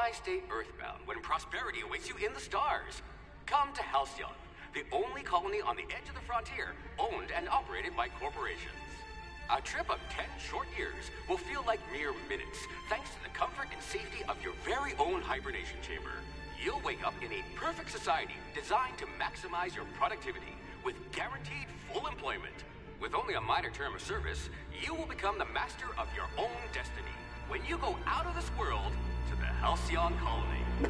Why stay earthbound when prosperity awaits you in the stars? Come to Halcyon, the only colony on the edge of the frontier, owned and operated by corporations. A trip of 10 short years will feel like mere minutes, thanks to the comfort and safety of your very own hibernation chamber. You'll wake up in a perfect society designed to maximize your productivity, with guaranteed full employment. With only a minor term of service, you will become the master of your own destiny when you go out of this world to the Halcyon colony.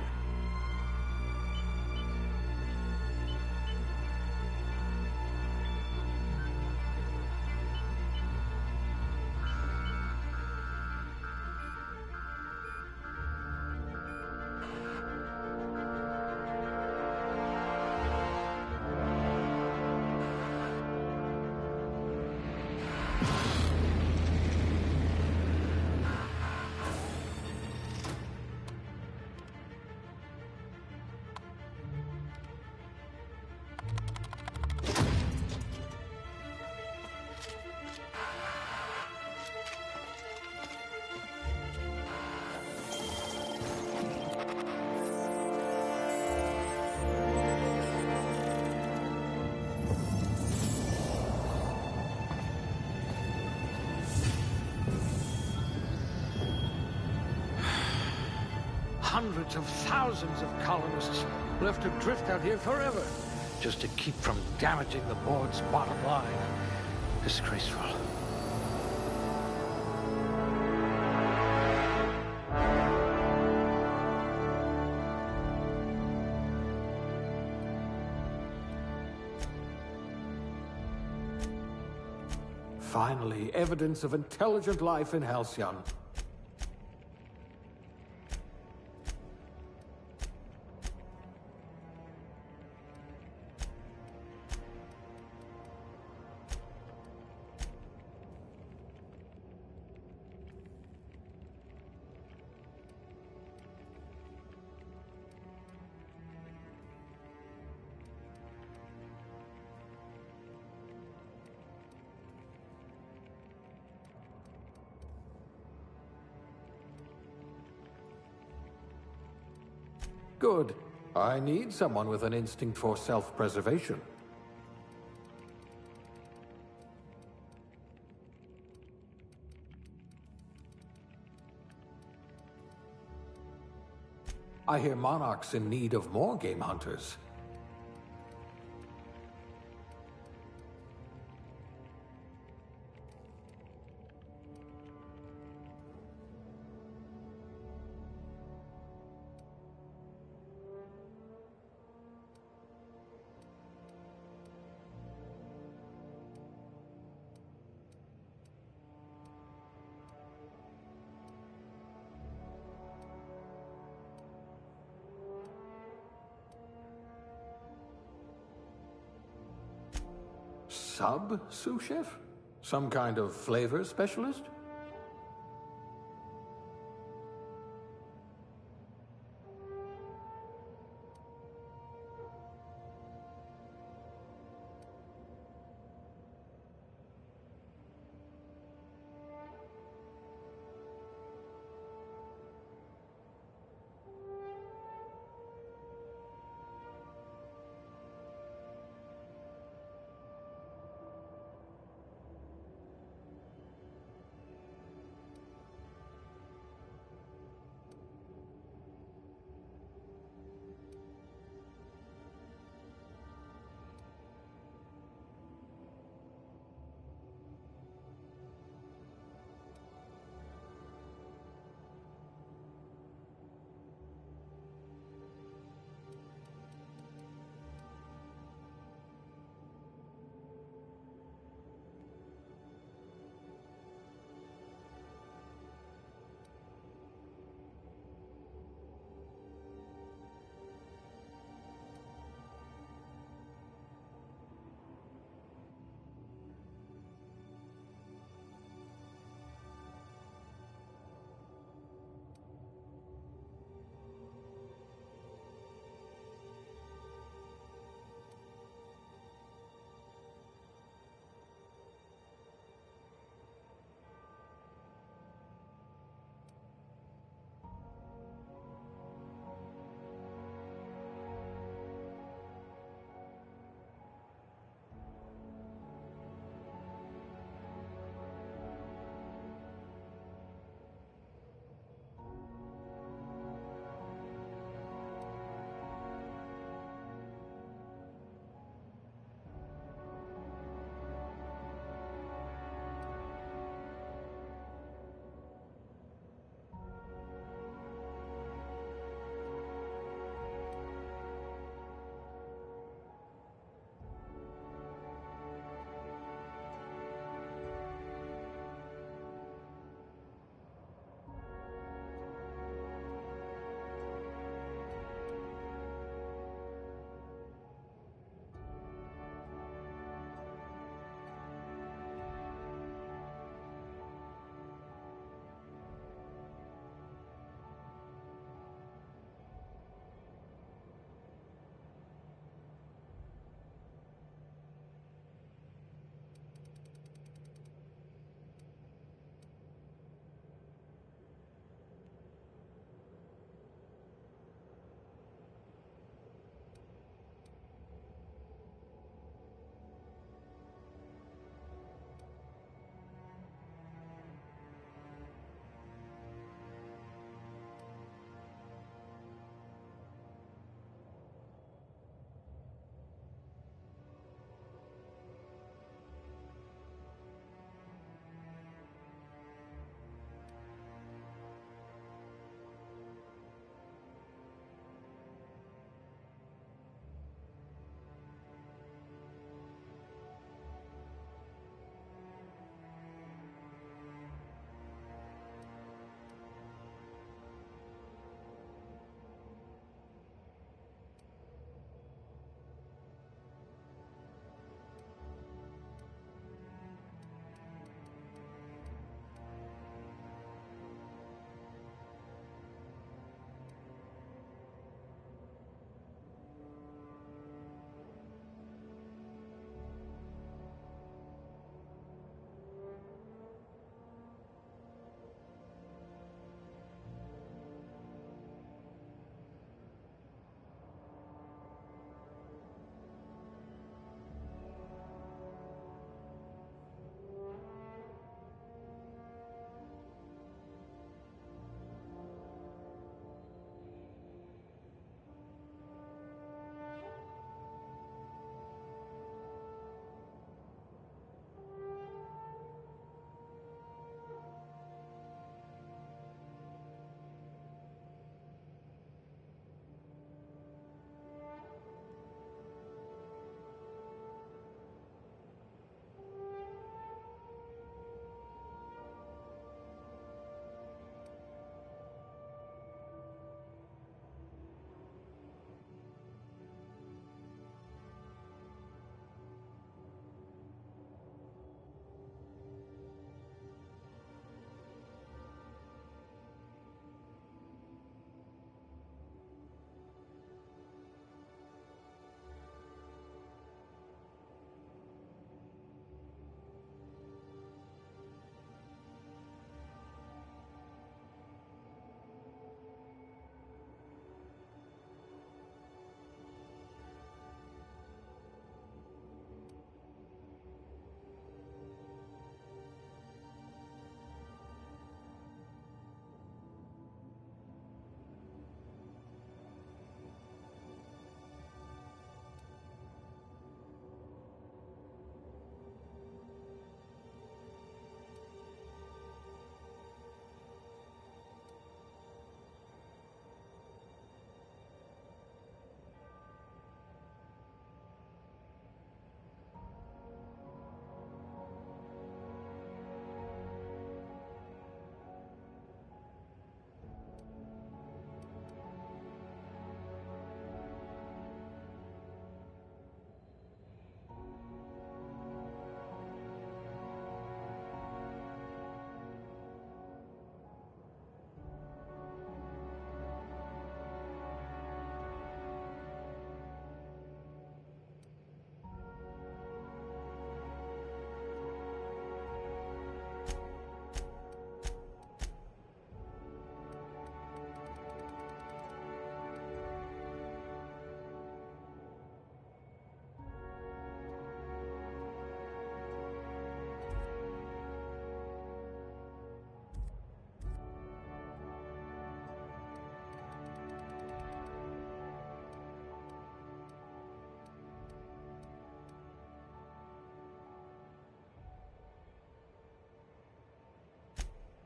Hundreds of thousands of colonists left to drift out here forever, just to keep from damaging the board's bottom line. Disgraceful. Finally, evidence of intelligent life in Halcyon. Good. I need someone with an instinct for self-preservation. I hear Monarch's in need of more game hunters. Sous chef? Some kind of flavor specialist?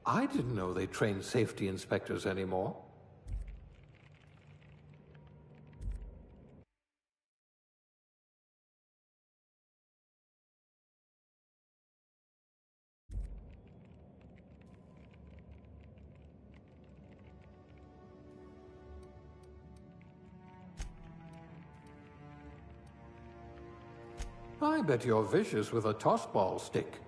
I didn't know they trained safety inspectors anymore. I bet you're vicious with a tossball stick.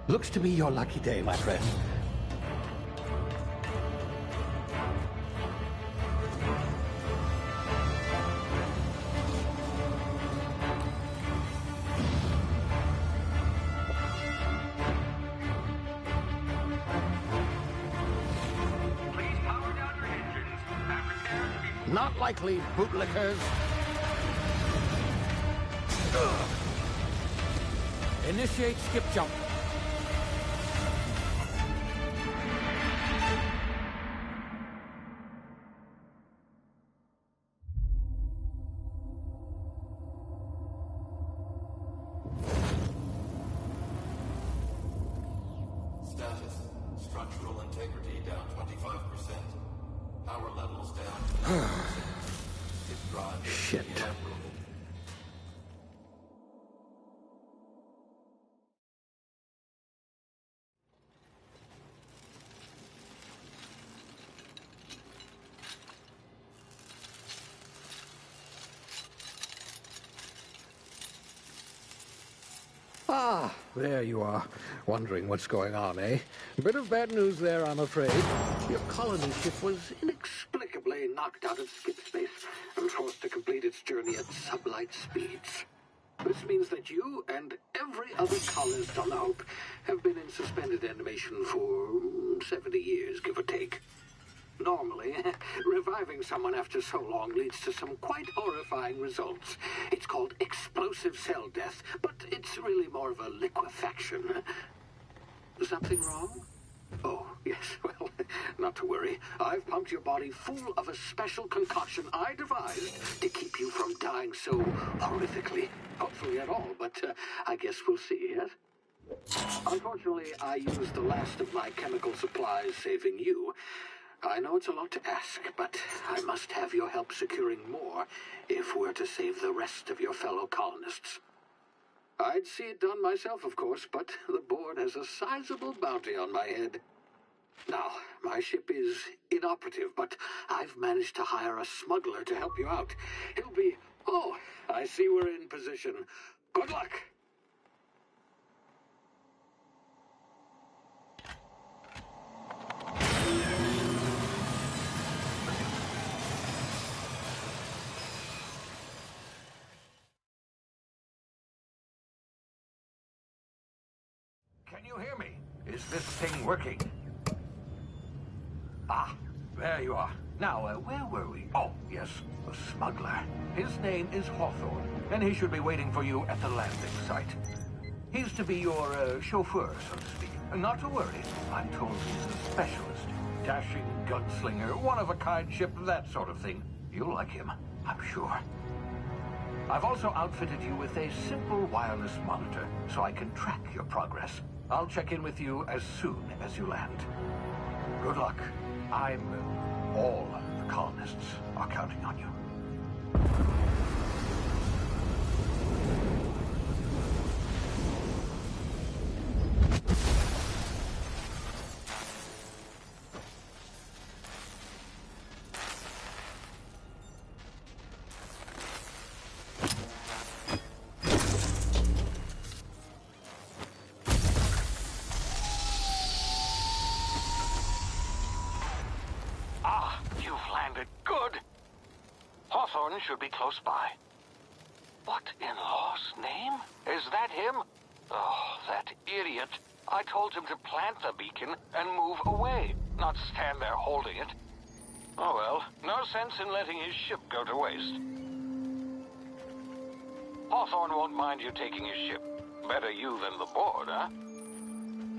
Looks to be your lucky day, my friend. Please power down your engines and prepare to be... Not likely, bootlickers. Initiate skip jump. Status. Structural integrity down 25%. Power levels down 10%. Its drive is Shit. inoperable. Ah, there you are. Wondering what's going on, eh? Bit of bad news there, I'm afraid. Your colony ship was inexplicably knocked out of skip space and forced to complete its journey at sublight speeds. This means that you and every other colonist on the Hope have been in suspended animation for 70 years, give or take. Normally, reviving someone after so long leads to some quite horrifying results. It's called explosive cell death, but it's really more of a liquefaction. Something wrong? Oh, yes, well, not to worry. I've pumped your body full of a special concoction I devised to keep you from dying so horrifically. Hopefully at all, but I guess we'll see, yes? Unfortunately, I used the last of my chemical supplies saving you. I know it's a lot to ask, but I must have your help securing more if we're to save the rest of your fellow colonists. I'd see it done myself, of course, but the board has a sizable bounty on my head. Now, my ship is inoperative, but I've managed to hire a smuggler to help you out. He'll be... Oh, I see we're in position. Good luck! Can you hear me? Is this thing working? Ah, there you are. Now, where were we? Oh, yes, the smuggler. His name is Hawthorne, and he should be waiting for you at the landing site. He's to be your chauffeur, so to speak. Not to worry, I'm told he's a specialist. Dashing gunslinger, one-of-a-kind ship, that sort of thing. You'll like him, I'm sure. I've also outfitted you with a simple wireless monitor, so I can track your progress. I'll check in with you as soon as you land. Good luck. All the colonists are counting on you. Hawthorne should be close by. What in law's name? Is that him? Oh, that idiot. I told him to plant the beacon and move away, not stand there holding it. Oh well, no sense in letting his ship go to waste. Hawthorne won't mind you taking his ship. Better you than the board, huh?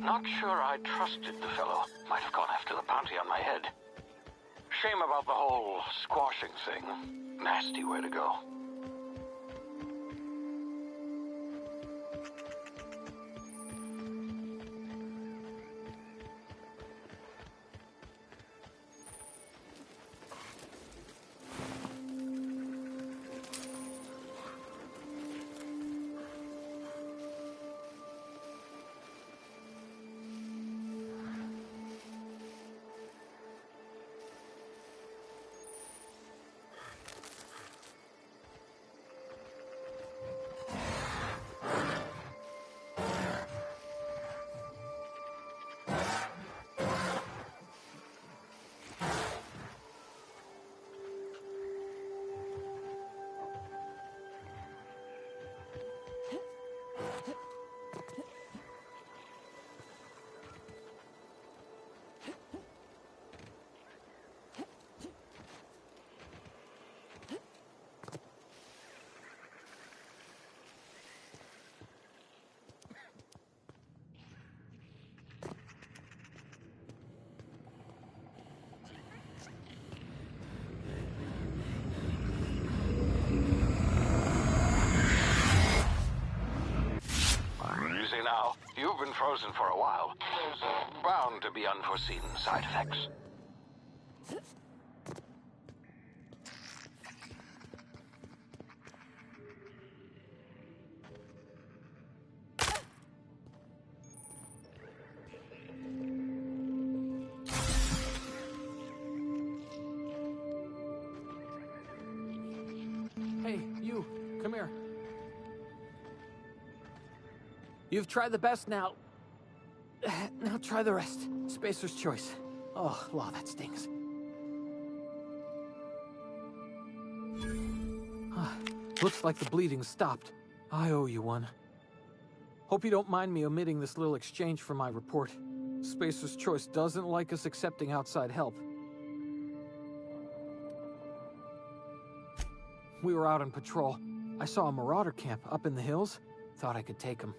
Not sure I trusted the fellow. Might have gone after the bounty on my head. Shame about the whole squashing thing. Nasty way to go. Now, you've been frozen for a while. There's bound to be unforeseen side effects. Hey, you, come here. You've tried the best now. Now try the rest. Spacer's choice. Oh, law, that stings. Looks like the bleeding stopped. I owe you one. Hope you don't mind me omitting this little exchange from my report. Spacer's choice doesn't like us accepting outside help. We were out on patrol. I saw a marauder camp up in the hills. Thought I could take him.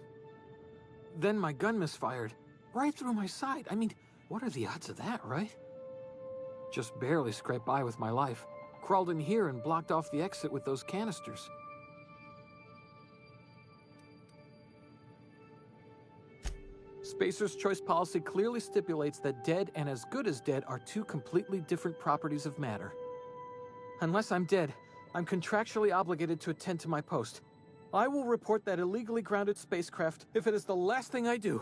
Then my gun misfired, right through my side. I mean, what are the odds of that, right? Just barely scraped by with my life. Crawled in here and blocked off the exit with those canisters. Spacer's choice policy clearly stipulates that dead and as good as dead are two completely different properties of matter. Unless I'm dead, I'm contractually obligated to attend to my post. I will report that illegally grounded spacecraft if it is the last thing I do.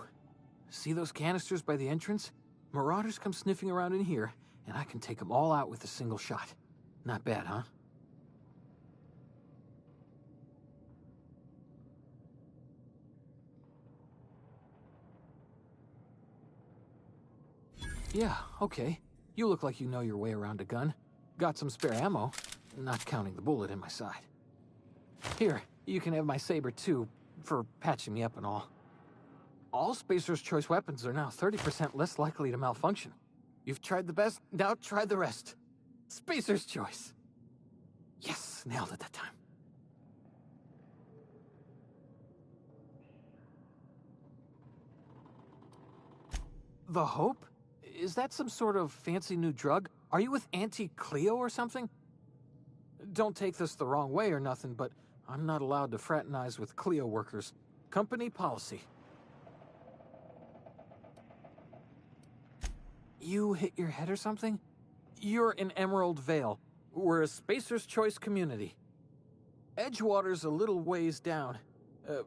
See those canisters by the entrance? Marauders come sniffing around in here, and I can take them all out with a single shot. Not bad, huh? Yeah, okay. You look like you know your way around a gun. Got some spare ammo, not counting the bullet in my side. Here, you can have my saber too, for patching me up and all. All Spacer's choice weapons are now 30% less likely to malfunction. You've tried the best, now try the rest. Spacer's choice. Yes, nailed it that time. The Hope? Is that some sort of fancy new drug? Are you with Auntie Cleo or something? Don't take this the wrong way or nothing, but I'm not allowed to fraternize with Cleo workers. Company policy. You hit your head or something? You're in Emerald Vale. We're a Spacer's Choice community. Edgewater's a little ways down.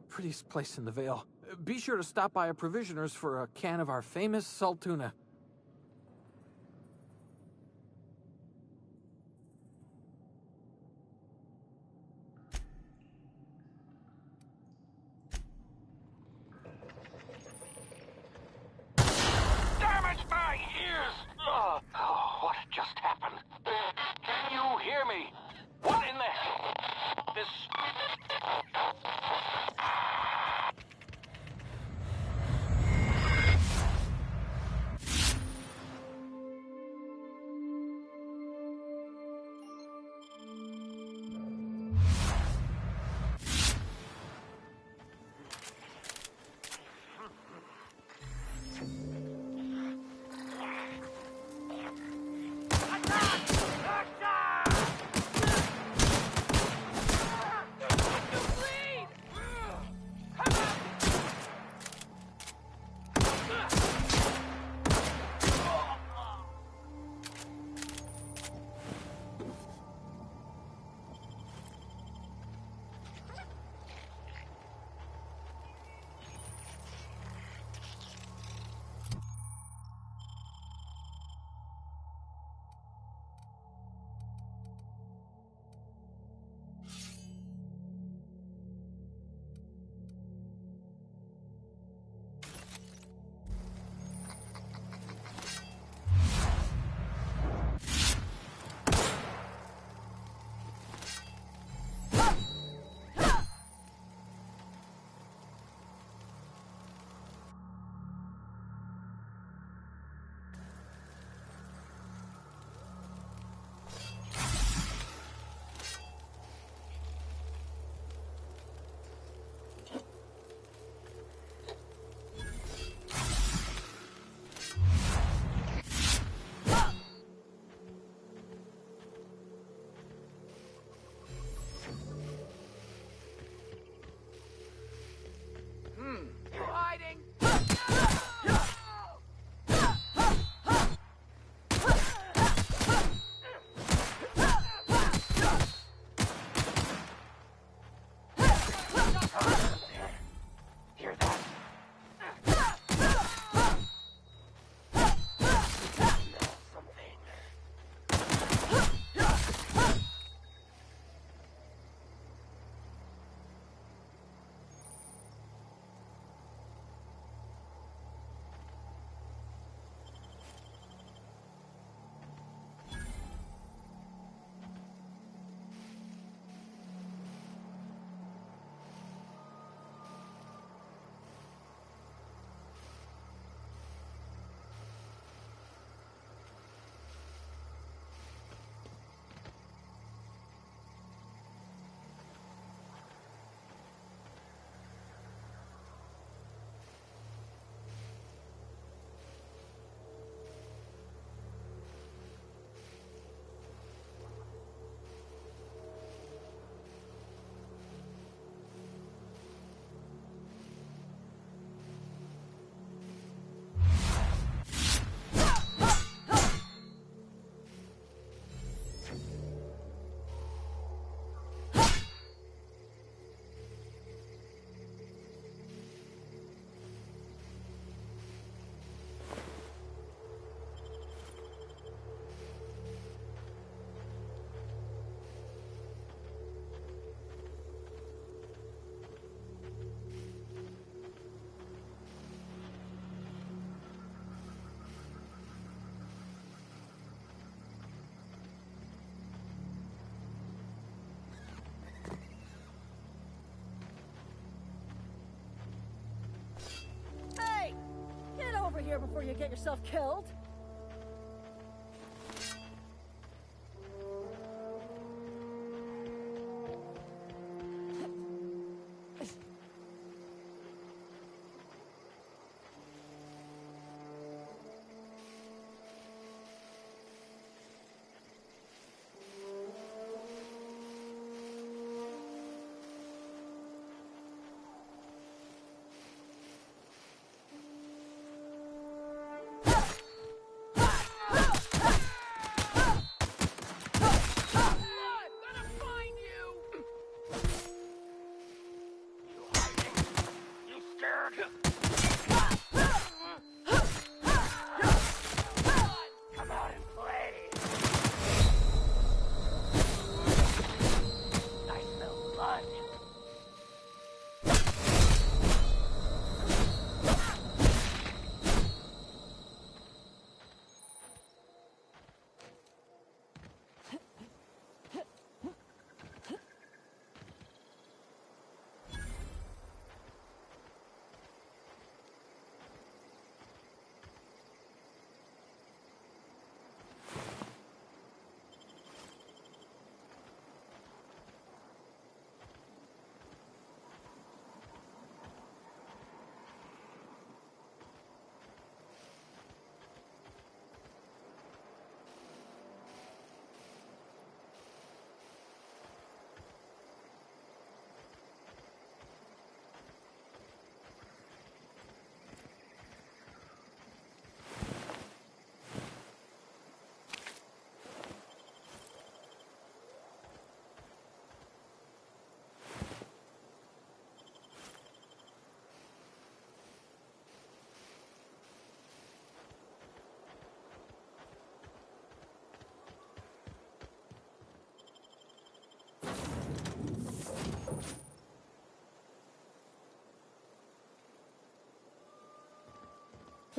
Prettiest place in the Vale. Be sure to stop by a provisioner's for a can of our famous salt tuna. Damage my ears! Oh, what just happened? Can you hear me? What in the... This... over here before you get yourself killed.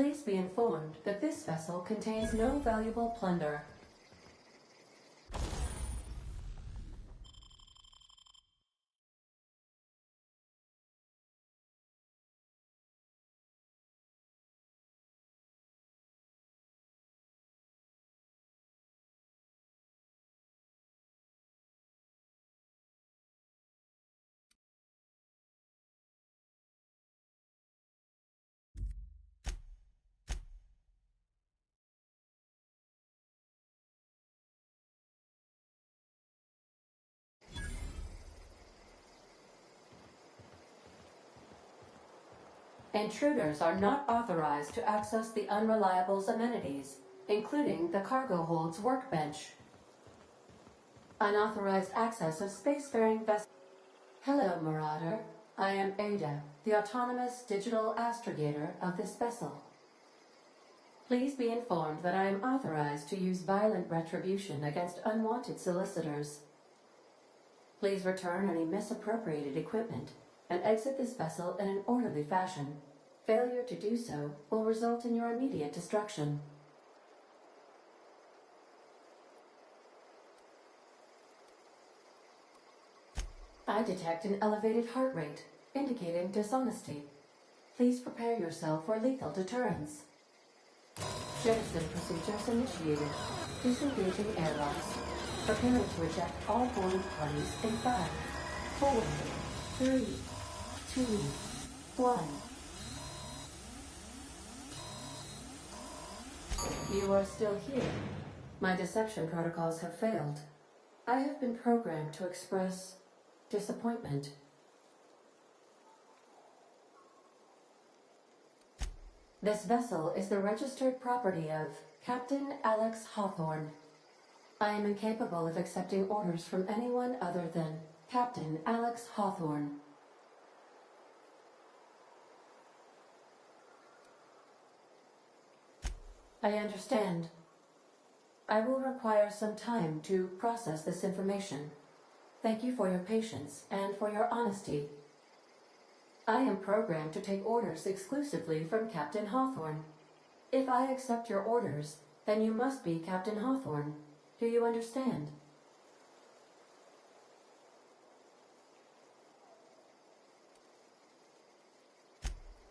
Please be informed that this vessel contains no valuable plunder. Intruders are not authorized to access the Unreliable's amenities, including the cargo hold's workbench. Unauthorized access of spacefaring vessels. Hello, Marauder. I am Ada, the autonomous digital astrogator of this vessel. Please be informed that I am authorized to use violent retribution against unwanted solicitors. Please return any misappropriated equipment and exit this vessel in an orderly fashion. Failure to do so will result in your immediate destruction. I detect an elevated heart rate, indicating dishonesty. Please prepare yourself for lethal deterrence. Jettison procedures initiated. Disengaging airlocks. Preparing to eject all boarding parties in 5, 4, 3, 2, 1. You are still here. My deception protocols have failed. I have been programmed to express disappointment. This vessel is the registered property of Captain Alex Hawthorne. I am incapable of accepting orders from anyone other than Captain Alex Hawthorne. I understand. I will require some time to process this information. Thank you for your patience and for your honesty. I am programmed to take orders exclusively from Captain Hawthorne. If I accept your orders, then you must be Captain Hawthorne. Do you understand?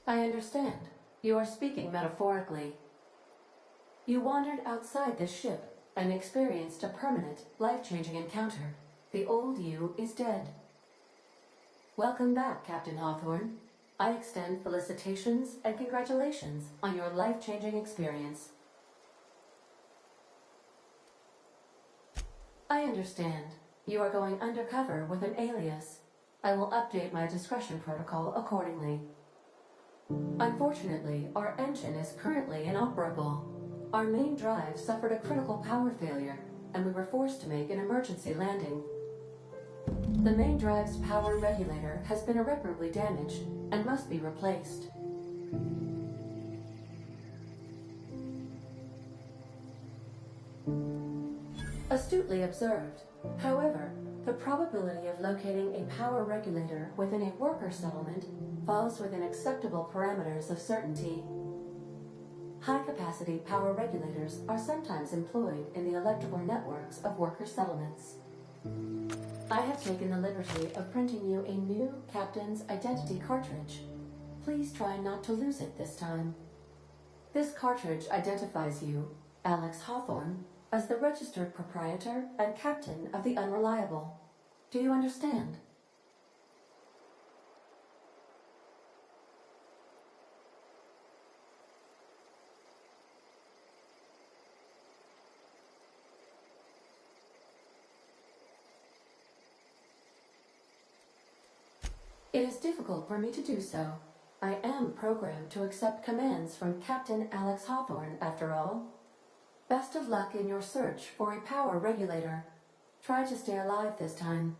I understand. You are speaking metaphorically. You wandered outside this ship and experienced a permanent, life-changing encounter. The old you is dead. Welcome back, Captain Hawthorne. I extend felicitations and congratulations on your life-changing experience. I understand. You are going undercover with an alias. I will update my discretion protocol accordingly. Unfortunately, our engine is currently inoperable. Our main drive suffered a critical power failure, and we were forced to make an emergency landing. The main drive's power regulator has been irreparably damaged and must be replaced. Astutely observed. However, the probability of locating a power regulator within a worker settlement falls within acceptable parameters of certainty. High-capacity power regulators are sometimes employed in the electrical networks of worker settlements. I have taken the liberty of printing you a new Captain's Identity cartridge. Please try not to lose it this time. This cartridge identifies you, Alex Hawthorne, as the registered proprietor and captain of the Unreliable. Do you understand? It is difficult for me to do so. I am programmed to accept commands from Captain Alex Hawthorne, after all. Best of luck in your search for a power regulator. Try to stay alive this time.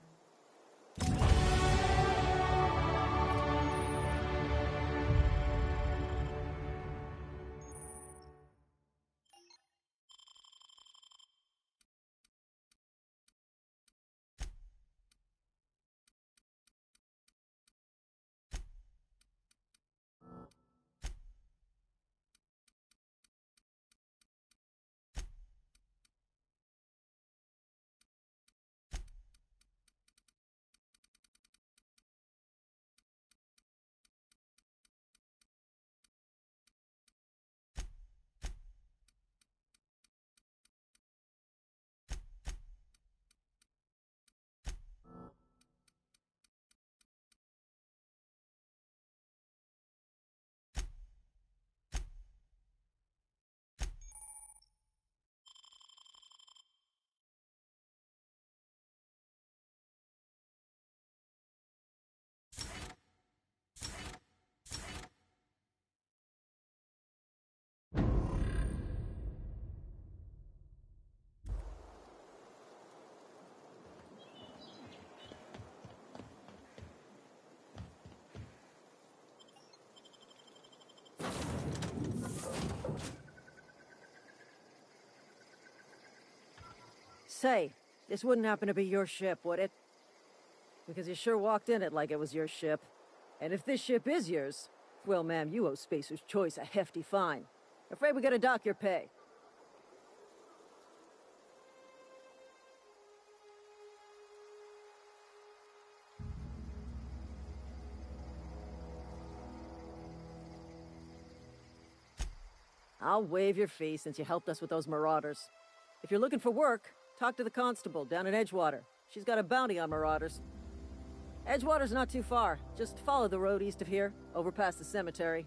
Say, this wouldn't happen to be your ship, would it? Because you sure walked in it like it was your ship. And if this ship is yours, well, ma'am, you owe Spacer's Choice a hefty fine. Afraid we gotta dock your pay. I'll waive your fee since you helped us with those marauders. If you're looking for work, talk to the constable down in Edgewater. She's got a bounty on marauders. Edgewater's not too far. Just follow the road east of here, over past the cemetery.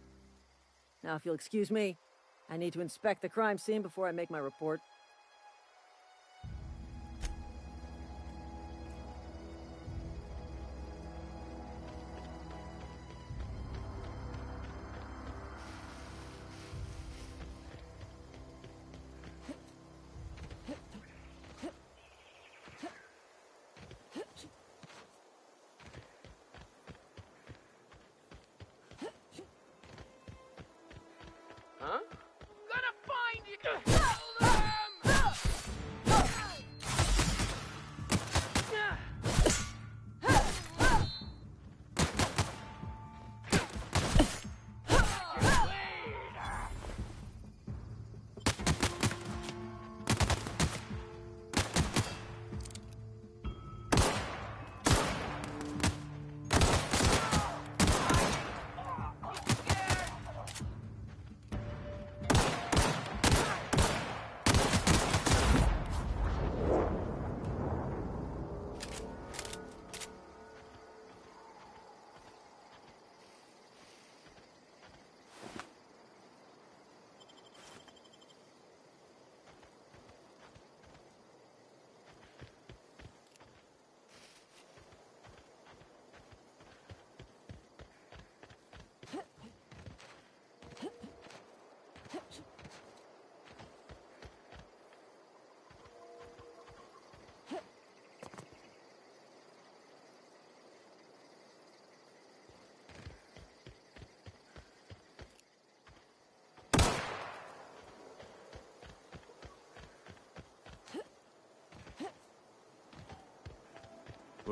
Now, if you'll excuse me, I need to inspect the crime scene before I make my report. Huh? Gonna find you! Kill them!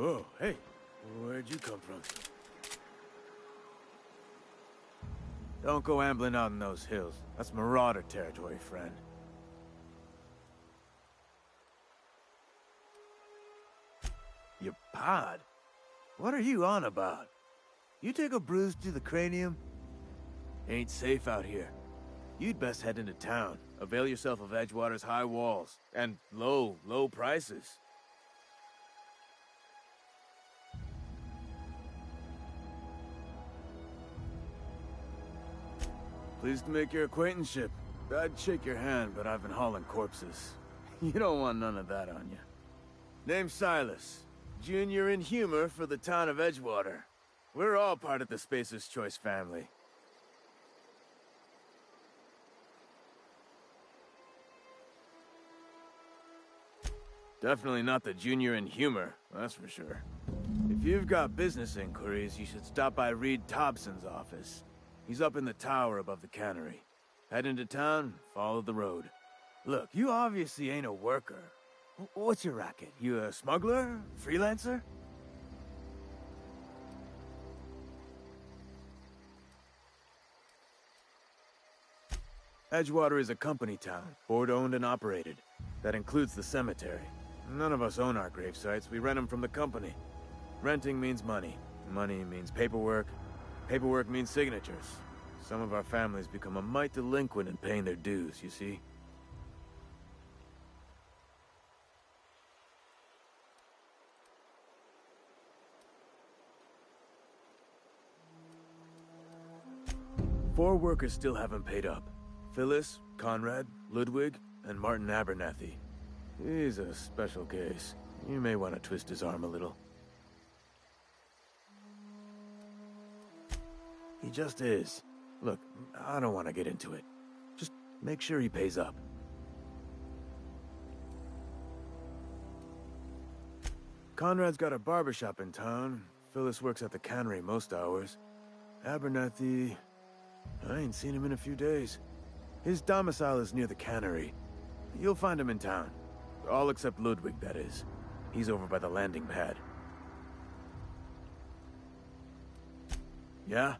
Whoa, hey, where'd you come from? Don't go ambling out in those hills. That's Marauder territory, friend. Your pod? What are you on about? You take a bruise to the cranium? Ain't safe out here. You'd best head into town. Avail yourself of Edgewater's high walls. And low prices. Pleased to make your acquaintanceship. I'd shake your hand, but I've been hauling corpses. You don't want none of that on you. Name's Silas. Junior in humor for the town of Edgewater. We're all part of the Spacer's Choice family. Definitely not the junior in humor, that's for sure. If you've got business inquiries, you should stop by Reed Thompson's office. He's up in the tower above the cannery. Head into town, follow the road. Look, you obviously ain't a worker. What's your racket? You a smuggler? Freelancer? Edgewater is a company town, board-owned and operated. That includes the cemetery. None of us own our grave sites, we rent them from the company. Renting means money. Money means paperwork. Paperwork means signatures. Some of our families become a mite delinquent in paying their dues, you see? Four workers still haven't paid up. Phyllis, Conrad, Ludwig, and Martin Abernathy. He's a special case. You may want to twist his arm a little. He just is. Look, I don't want to get into it. Just make sure he pays up. Conrad's got a barbershop in town. Phyllis works at the cannery most hours. Abernathy... I ain't seen him in a few days. His domicile is near the cannery. You'll find him in town. All except Ludwig, that is. He's over by the landing pad. Yeah?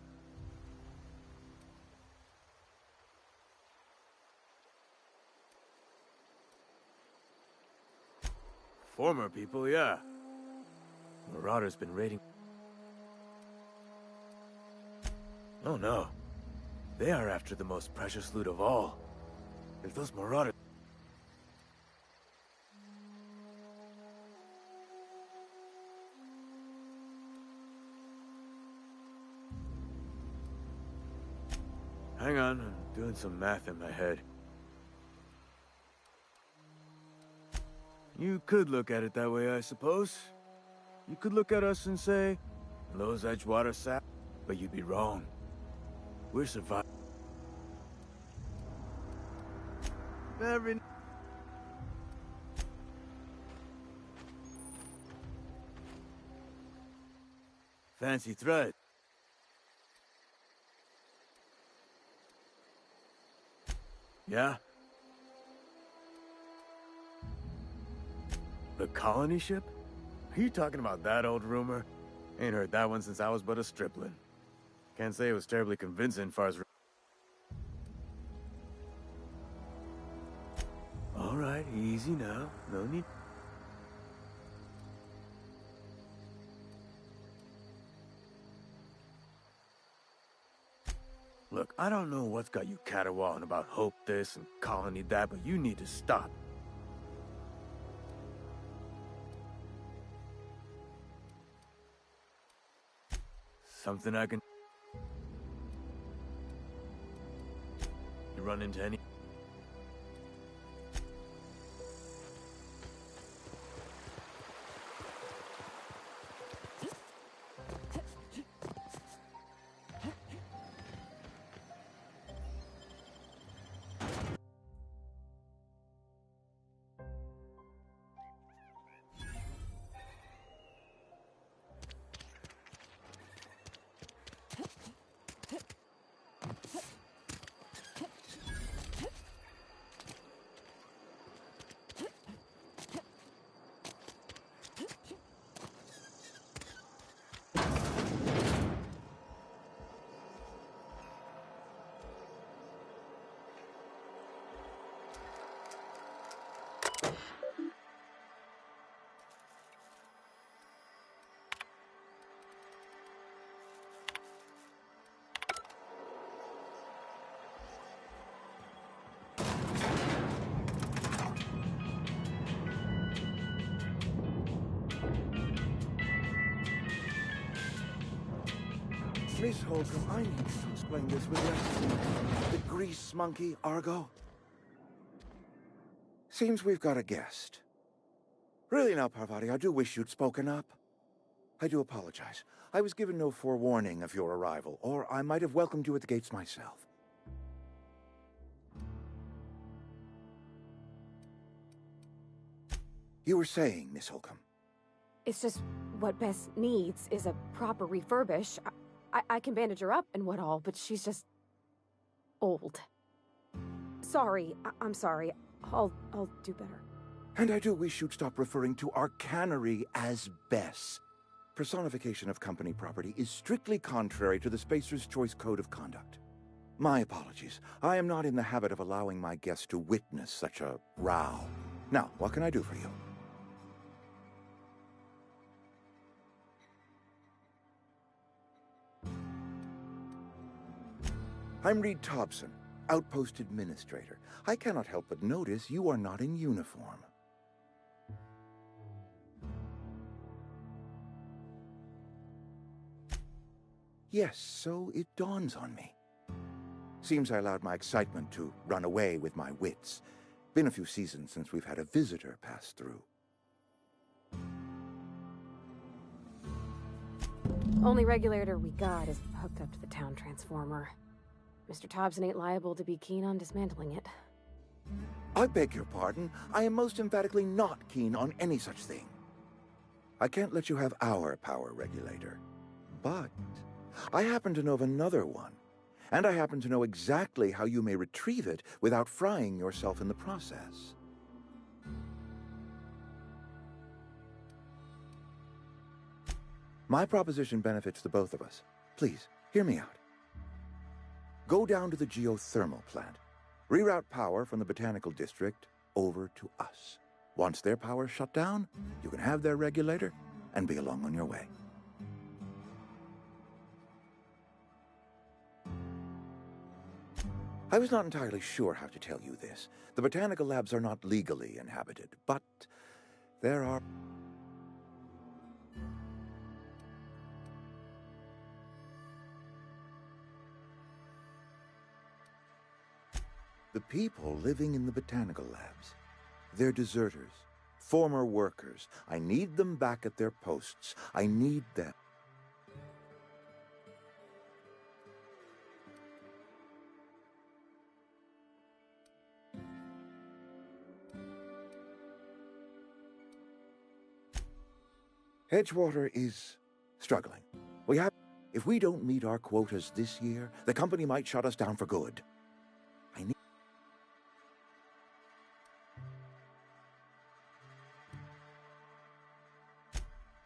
Former people, yeah. Marauder's been raiding... Oh no. They are after the most precious loot of all. If those Marauders... Hang on, I'm doing some math in my head. You could look at it that way, I suppose. You could look at us and say, those Edgewater sap, but you'd be wrong. We're surviving. Very... Fancy thread. Yeah? The colony ship? Are you talking about that old rumor? Ain't heard that one since I was but a stripling. Can't say it was terribly convincing far as... All right, easy now. No need... Look, I don't know what's got you caterwauling about hope this and colony that, but you need to stop. Something I can... You run into any... Miss Holcomb, I need you to explain this with you. The grease monkey, Argo. Seems we've got a guest. Really now, Parvati, I do wish you'd spoken up. I do apologize. I was given no forewarning of your arrival, or I might have welcomed you at the gates myself. You were saying, Miss Holcomb. It's just what Bess needs is a proper refurbish. I can bandage her up and what all, but she's just old. Sorry, I'm sorry. I'll do better. And I do wish you'd stop referring to our cannery as Bess. Personification of company property is strictly contrary to the Spacer's Choice Code of Conduct. My apologies. I am not in the habit of allowing my guests to witness such a row. Now, what can I do for you? I'm Reed Thompson, Outpost Administrator. I cannot help but notice you are not in uniform. Yes, so it dawns on me. Seems I allowed my excitement to run away with my wits. Been a few seasons since we've had a visitor pass through. Only regulator we got is hooked up to the town transformer. Mr. Thompson ain't liable to be keen on dismantling it. I beg your pardon. I am most emphatically not keen on any such thing. I can't let you have our power regulator. But I happen to know of another one. And I happen to know exactly how you may retrieve it without frying yourself in the process. My proposition benefits the both of us. Please, hear me out. Go down to the geothermal plant. Reroute power from the Botanical District over to us. Once their power's shut down, you can have their regulator and be along on your way. I was not entirely sure how to tell you this. The botanical labs are not legally inhabited, but there are... The people living in the botanical labs. They're deserters, former workers. I need them back at their posts. I need them. Edgewater is struggling. If we don't meet our quotas this year, the company might shut us down for good.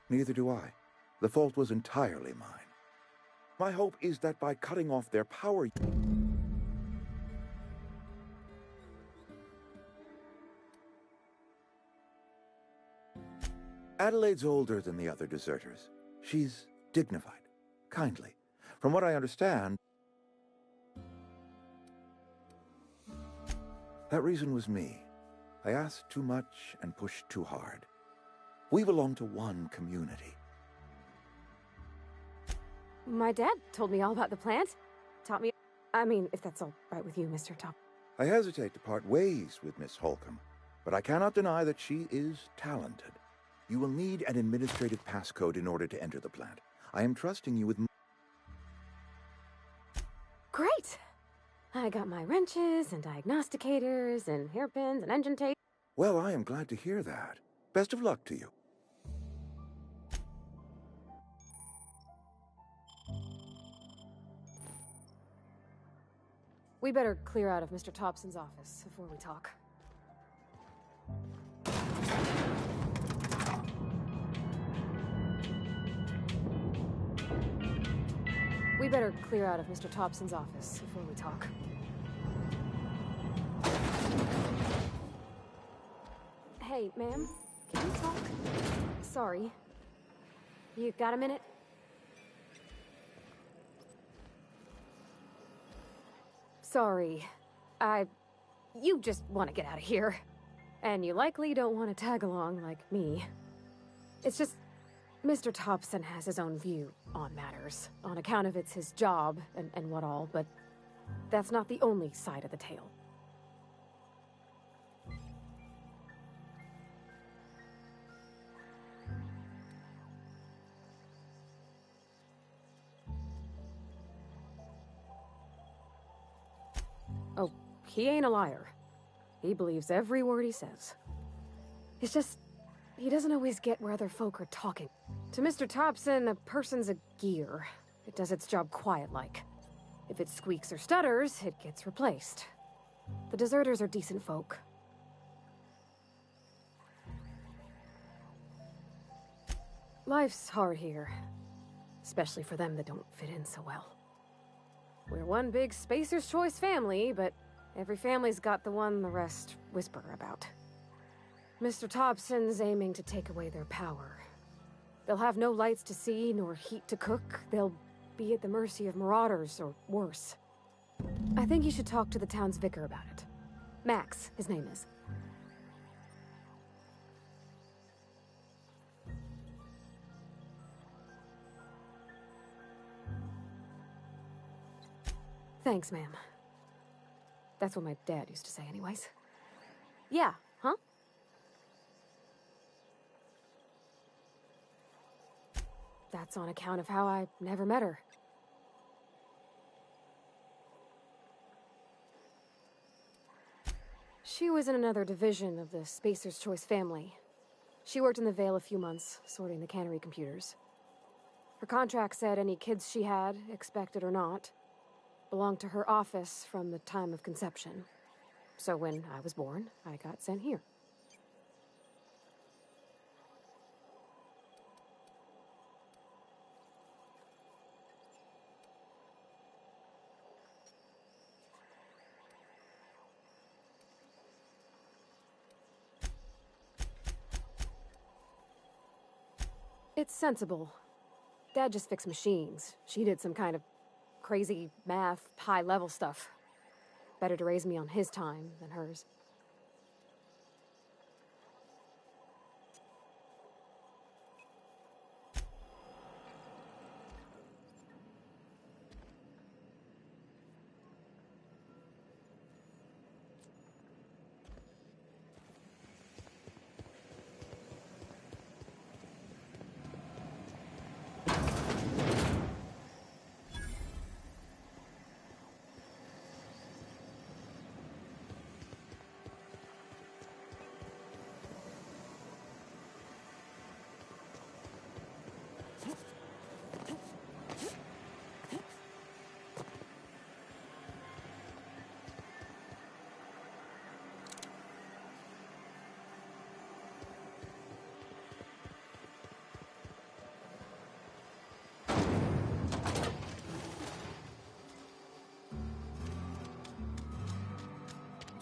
Neither do I. The fault was entirely mine. My hope is that by cutting off their power... Adelaide's older than the other deserters. She's dignified, kindly. From what I understand... That reason was me. I asked too much and pushed too hard. We belong to one community. My dad told me all about the plant. Taught me... I mean, if that's all right with you, Mr. Top. I hesitate to part ways with Miss Holcomb, but I cannot deny that she is talented. You will need an administrative passcode in order to enter the plant. I am trusting you with... Great! I got my wrenches and diagnosticators and hairpins and engine tape. Well, I am glad to hear that. Best of luck to you. We better clear out of Mr. Thompson's office before we talk. We better clear out of Mr. Thompson's office before we talk. Hey, ma'am, can you talk? Sorry. You got a minute? Sorry. You just want to get out of here. And you likely don't want to tag along like me. It's just... Mr. Thompson has his own view on matters, on account of it's his job and what all, but that's not the only side of the tale. Oh, he ain't a liar. He believes every word he says. It's just, he doesn't always get where other folk are talking. To Mr. Thompson, a person's a gear. It does its job quiet-like. If it squeaks or stutters, it gets replaced. The deserters are decent folk. Life's hard here. Especially for them that don't fit in so well. We're one big Spacer's Choice family, but every family's got the one the rest whisper about. Mr. Thompson's aiming to take away their power. They'll have no lights to see, nor heat to cook. They'll be at the mercy of marauders, or worse. I think you should talk to the town's vicar about it. Max, his name is. Thanks, ma'am. That's what my dad used to say anyways. Yeah, huh? That's on account of how I never met her. She was in another division of the Spacer's Choice family. She worked in the Vale a few months, sorting the cannery computers. Her contract said any kids she had, expected or not, belonged to her office from the time of conception. So when I was born, I got sent here. It's sensible. Dad just fixed machines. She did some kind of crazy math, high-level stuff. Better to raise me on his time than hers.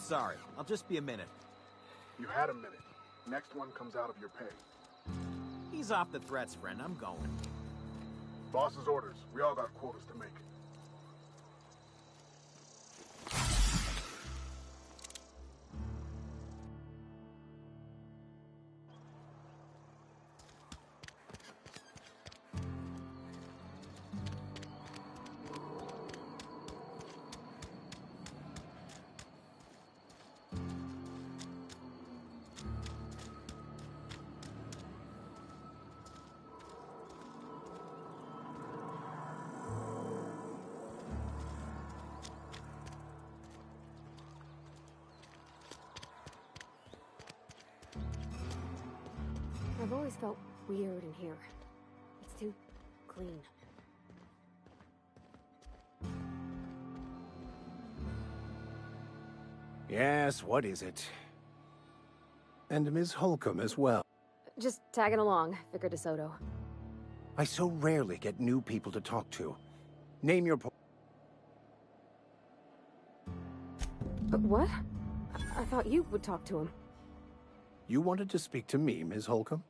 Sorry, I'll just be a minute. You had a minute. Next one comes out of your pay. Ease off the threats, friend. I'm going. Boss's orders. We all got quotas to make. I've always felt weird in here. It's too clean. Yes, what is it? And Ms. Holcomb as well. Just tagging along, Vicar DeSoto. I so rarely get new people to talk to. Name your... But what? I thought you would talk to him. You wanted to speak to me, Ms. Holcomb?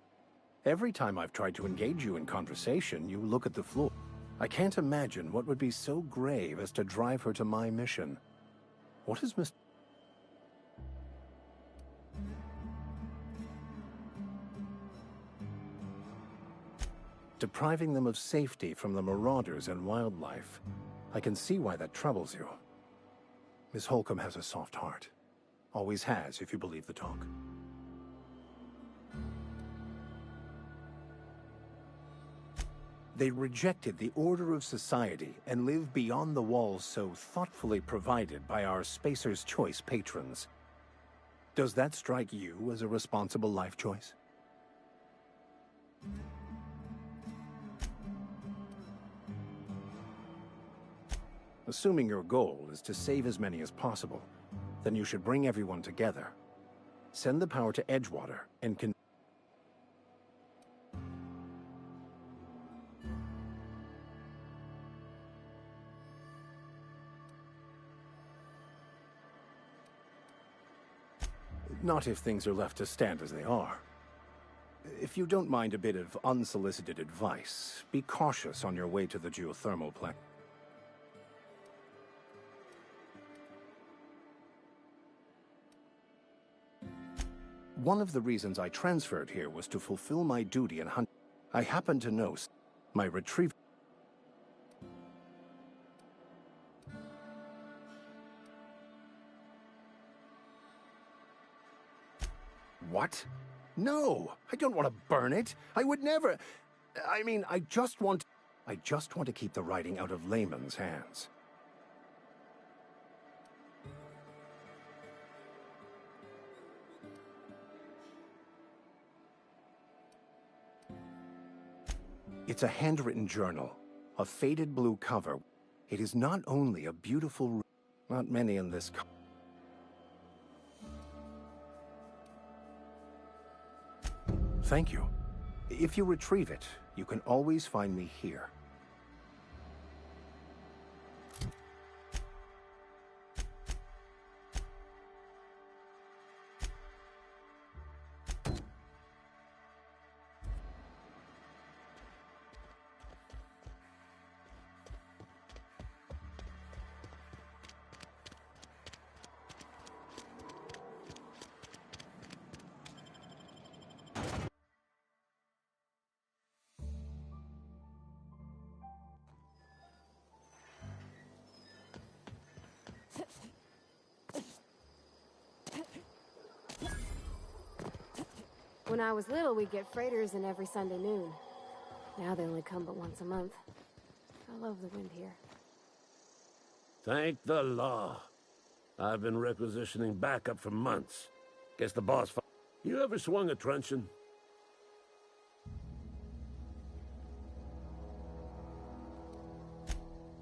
Every time I've tried to engage you in conversation, you look at the floor. I can't imagine what would be so grave as to drive her to my mission. What is Miss... depriving them of safety from the marauders and wildlife. I can see why that troubles you. Miss Holcomb has a soft heart. Always has, if you believe the talk. They rejected the order of society and live beyond the walls so thoughtfully provided by our Spacer's Choice patrons. Does that strike you as a responsible life choice? Assuming your goal is to save as many as possible, then you should bring everyone together. Send the power to Edgewater and Not if things are left to stand as they are. If you don't mind a bit of unsolicited advice, be cautious on your way to the geothermal plant. One of the reasons I transferred here was to fulfill my duty in hunt. I happen to know my retriever. What? No, I don't want to burn it. I would never. I mean, I just want to keep the writing out of layman's hands. It's a handwritten journal, a faded blue cover. It is not only a beautiful... Not many in this... Thank you. If you retrieve it, you can always find me here. When I was little, we'd get freighters in every Sunday noon. Now they only come but once a month. I love the wind here. Thank the law. I've been requisitioning backup for months. Guess the boss... You ever swung a truncheon?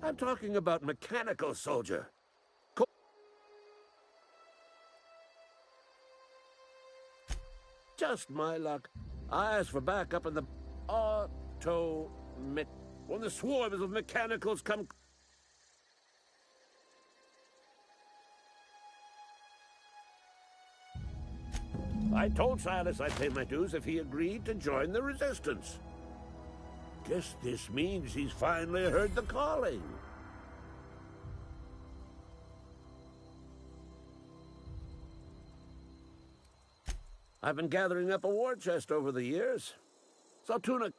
I'm talking about mechanical soldier. Just my luck. I asked for backup in the when the swarms of mechanicals come... I told Silas I'd pay my dues if he agreed to join the Resistance. Guess this means he's finally heard the calling. I've been gathering up a war chest over the years. Saltuna...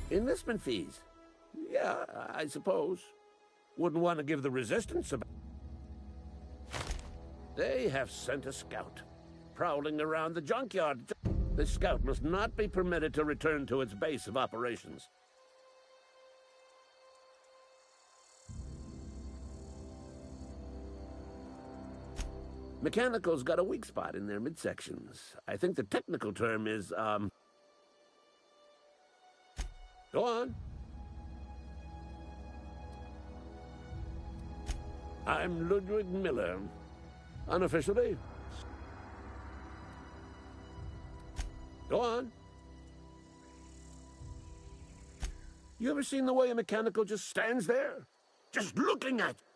Enlistment fees. Yeah, I suppose. Wouldn't want to give the Resistance a... They have sent a scout, prowling around the junkyard. This scout must not be permitted to return to its base of operations. Mechanical's got a weak spot in their midsections. I think the technical term is, Go on. I'm Ludwig Miller. Unofficially. Go on. You ever seen the way a mechanical just stands there? Just looking at you?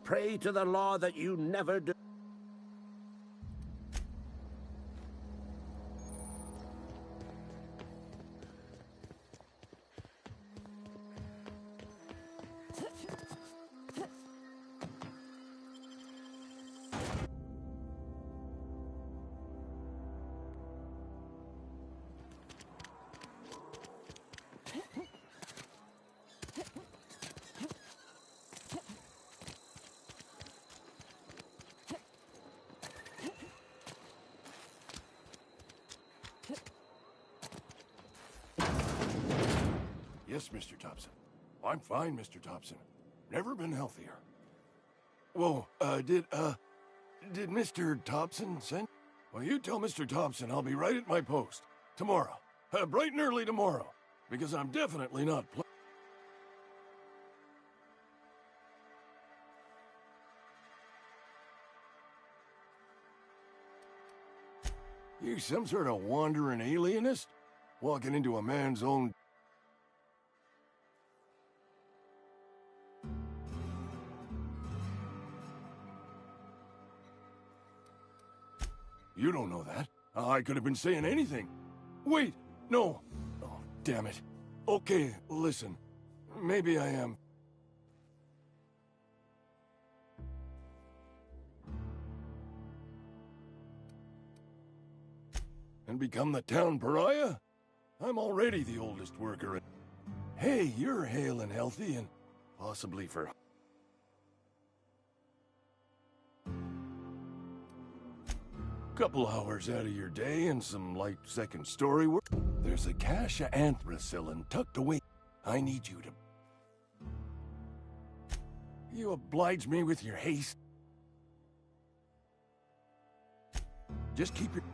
Pray to the law that you never do. Yes, Mr. Thompson. I'm fine, Mr. Thompson. Never been healthier. Whoa, did Mr. Thompson send? Well, you tell Mr. Thompson I'll be right at my post. Tomorrow. Bright and early tomorrow. Because I'm definitely not You some sort of wandering alienist? Walking into a man's own... You don't know that. I could have been saying anything. Wait, no. Oh, damn it. Okay, listen. Maybe I am. And become the town pariah? I'm already the oldest worker. Hey, you're hale and healthy and possibly for... Couple hours out of your day and some light second story work. There's a cache of anthracillin tucked away. I need you to... You oblige me with your haste. Just keep your...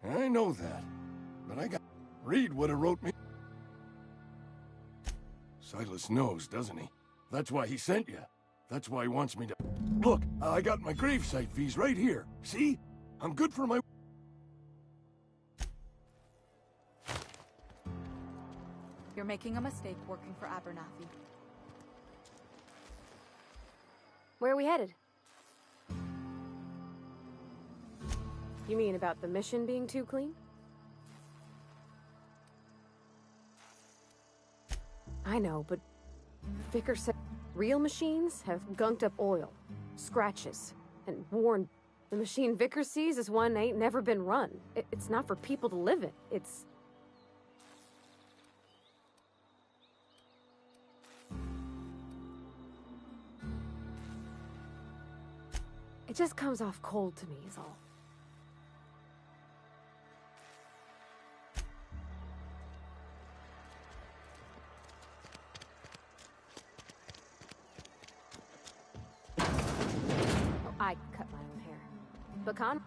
I know that, but I got... Read what it wrote me. Silas knows, doesn't he? That's why he sent you. That's why he wants me to... Look, I got my gravesite fees right here. See? I'm good for my... You're making a mistake working for Abernathy. Where are we headed? You mean about the mission being too clean? I know, but Vickers said real machines have gunked up oil, scratches, and worn. The machine Vickers sees is one ain't never been run. It's not for people to live in. It's... It just comes off cold to me, is all. I cut my own hair. Bakan?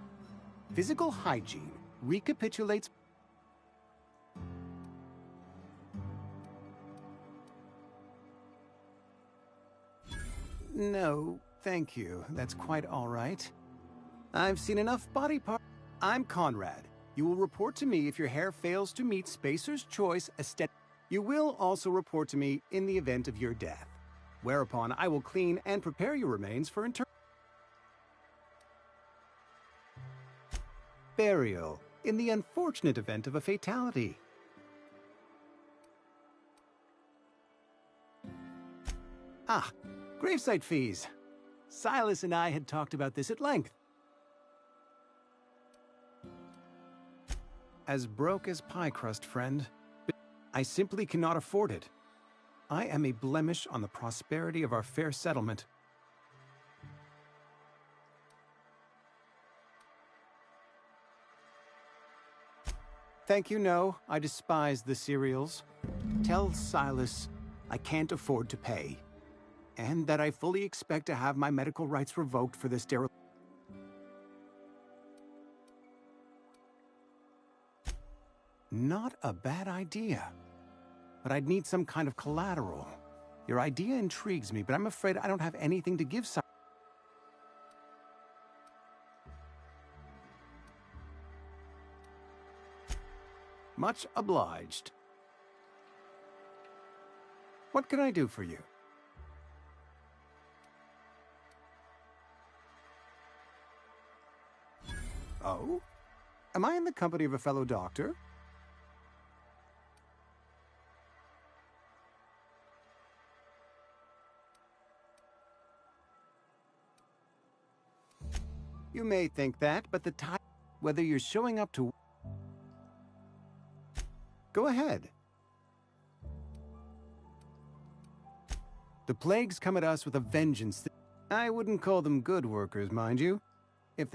Physical hygiene recapitulates... No, thank you. That's quite all right. I've seen enough body parts. I'm Conrad. You will report to me if your hair fails to meet Spacer's Choice aesthetic. You will also report to me in the event of your death, whereupon I will clean and prepare your remains for burial in the unfortunate event of a fatality. Ah, gravesite fees. Silas and I had talked about this at length. As broke as pie crust, friend. I simply cannot afford it. I am a blemish on the prosperity of our fair settlement. Thank you, no. I despise the cereals. Tell Silas I can't afford to pay. And that I fully expect to have my medical rights revoked for this sterile... Not a bad idea. But I'd need some kind of collateral. Your idea intrigues me, but I'm afraid I don't have anything to give Silas. Much obliged. What can I do for you? Oh? Am I in the company of a fellow doctor? You may think that, but the time... Whether you're showing up to... Go ahead. The plagues come at us with a vengeance. I wouldn't call them good workers, mind you. If...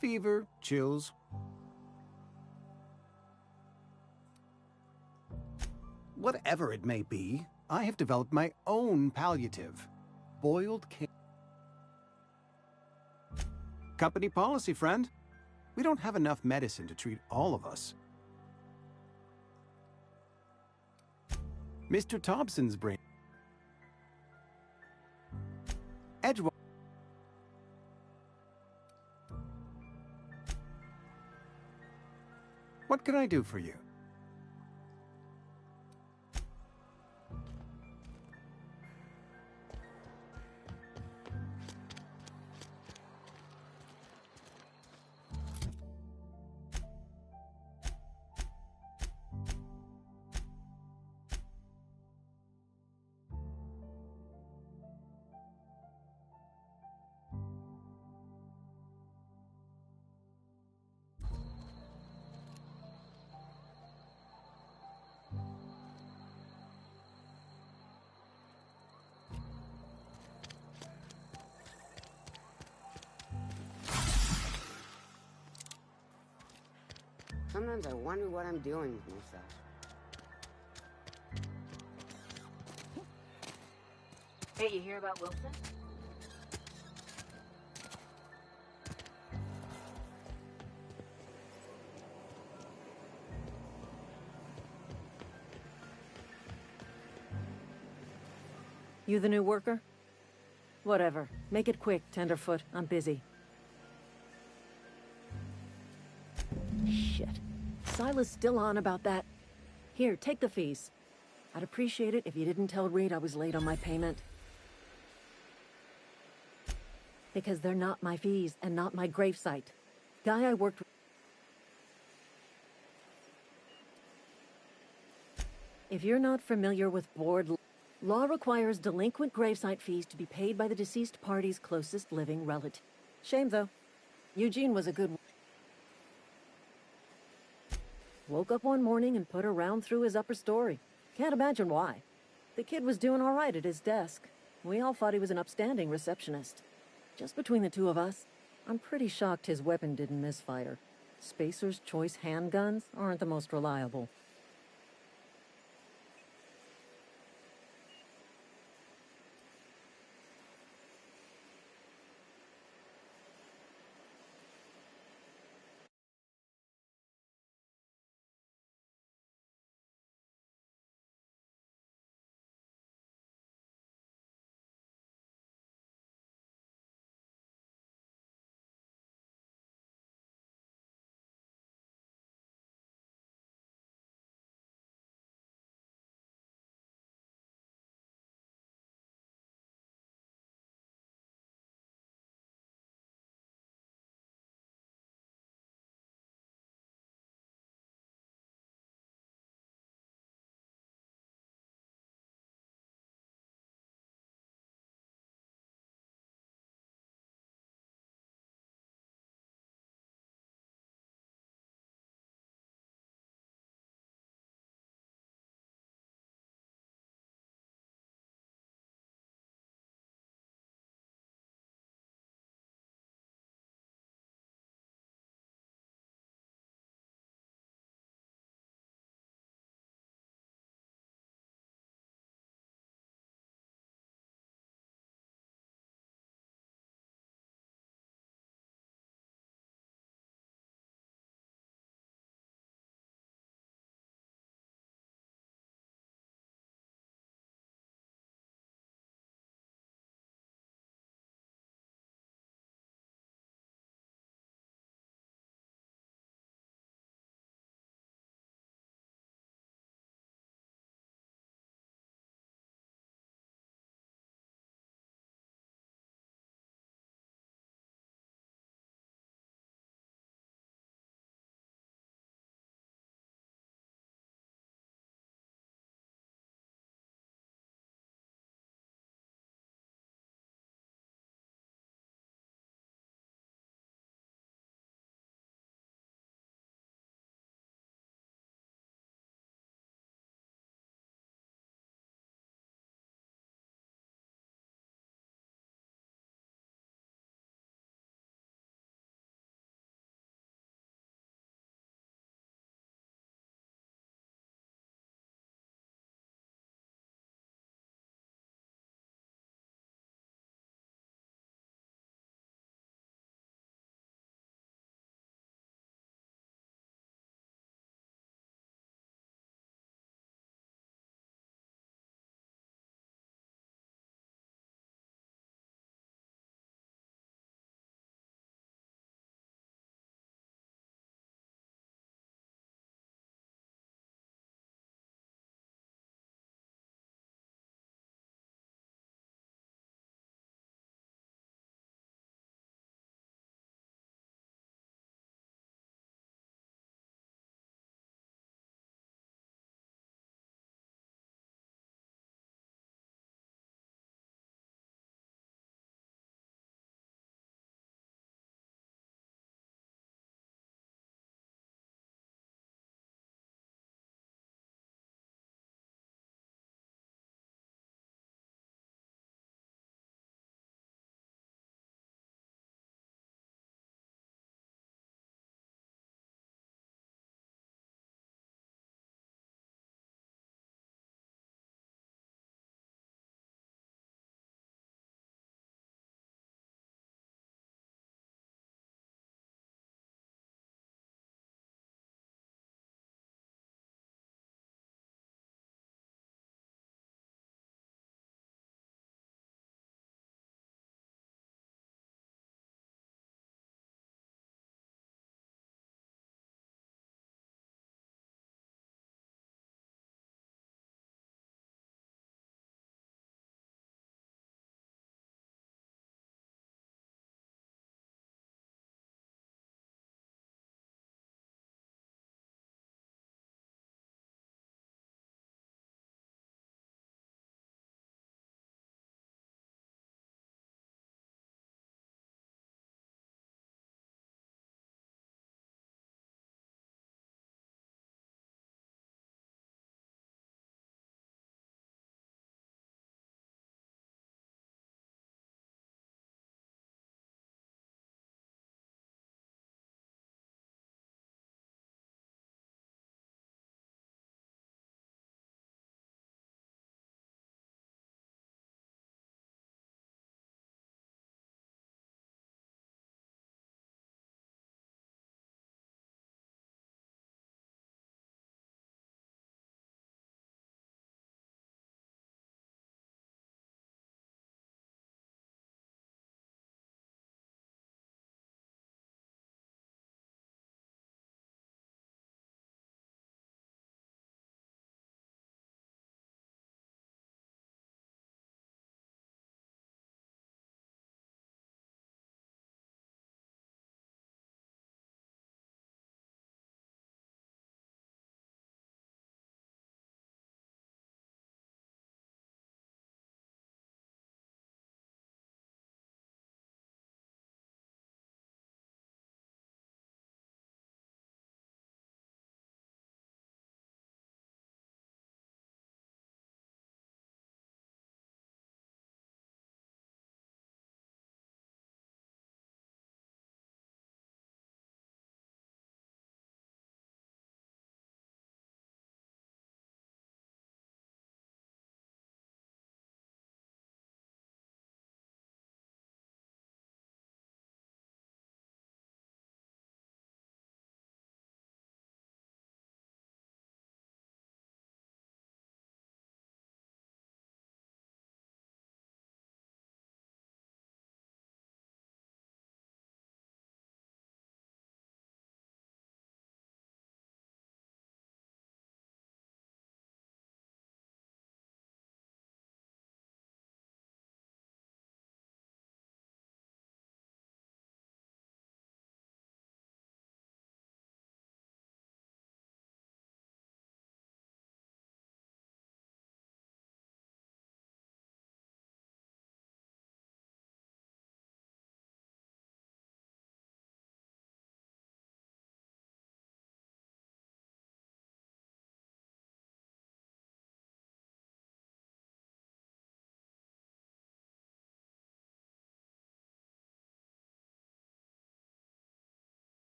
Fever, chills. Whatever it may be, I have developed my own palliative. Boiled cake. Company policy, friend. We don't have enough medicine to treat all of us. Mr. Thompson's brain. Edgewater. What can I do for you? Sometimes I wonder what I'm doing with myself. Hey, you hear about Wilson? You the new worker? Whatever. Make it quick, Tenderfoot. I'm busy. Shit. Silas still on about that. Here, take the fees. I'd appreciate it if you didn't tell Reed I was late on my payment. Because they're not my fees and not my gravesite. Guy I worked with. If you're not familiar with board law requires delinquent gravesite fees to be paid by the deceased party's closest living relative. Shame, though. Eugene was a good one. Woke up one morning and put a round through his upper story. Can't imagine why. The kid was doing all right at his desk. We all thought he was an upstanding receptionist. Just between the two of us, I'm pretty shocked his weapon didn't misfire. Spacer's Choice handguns aren't the most reliable.